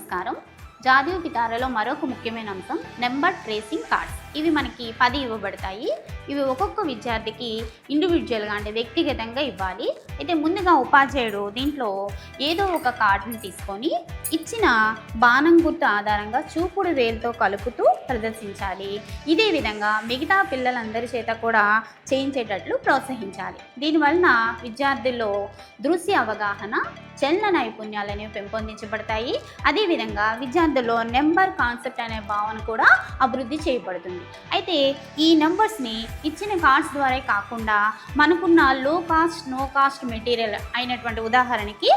నమస్కారం. జాతీయ పితారలో మరొక ముఖ్యమైన అంశం నెంబర్ ట్రేసింగ్ కార్డ్స్. ఇవి మనకి 10 ఇవ్వబడతాయి. ఇవి ఒక్కొక్క విద్యార్థికి ఇండివిజువల్గా అంటే వ్యక్తిగతంగా ఇవ్వాలి. అయితే ముందుగా ఉపాధ్యాయుడు దీంట్లో ఏదో ఒక కార్డుని తీసుకొని ఇచ్చిన బాణం గుర్తు ఆధారంగా చూపుడు వేలుతో కలుపుతూ ప్రదర్శించాలి. ఇదే విధంగా మిగతా పిల్లలందరి చేత కూడా చేయించేటట్లు ప్రోత్సహించాలి. దీనివలన విద్యార్థుల్లో దృశ్య అవగాహన, చలన నైపుణ్యాలు అనేవి పెంపొందించబడతాయి. అదేవిధంగా విద్యార్థుల్లో నెంబర్ కాన్సెప్ట్ అనే భావన కూడా అభివృద్ధి చేయబడుతుంది. అయితే ఈ నెంబర్స్ని ఇచ్చిన కార్డ్స్ ద్వారా కాకుండా మనకున్న లో కాస్ట్ నో కాస్ట్ మెటీరియల్ అయినటువంటి ఉదాహరణకి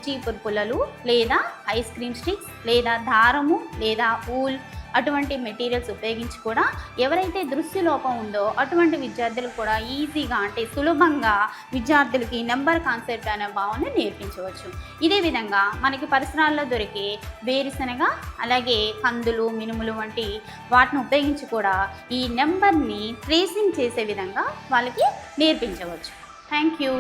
చీపురు పుల్లలు లేదా ఐస్ క్రీమ్ స్టిక్స్ లేదా దారము లేదా ఊల్ అటువంటి మెటీరియల్స్ ఉపయోగించి కూడా ఎవరైతే దృష్టిలోపం ఉందో అటువంటి విద్యార్థులకు కూడా ఈజీగా అంటే సులభంగా విద్యార్థులకి నెంబర్ కాన్సెప్ట్ అనే భావన నేర్పించవచ్చు. ఇదే విధంగా మనకి పరిసరాల్లో దొరికే వేరుశనగ అలాగే కందులు, మినుములు వంటి వాటిని ఉపయోగించి కూడా ఈ నెంబర్ని ట్రేసింగ్ చేసే విధంగా వాళ్ళకి నేర్పించవచ్చు. Thank you.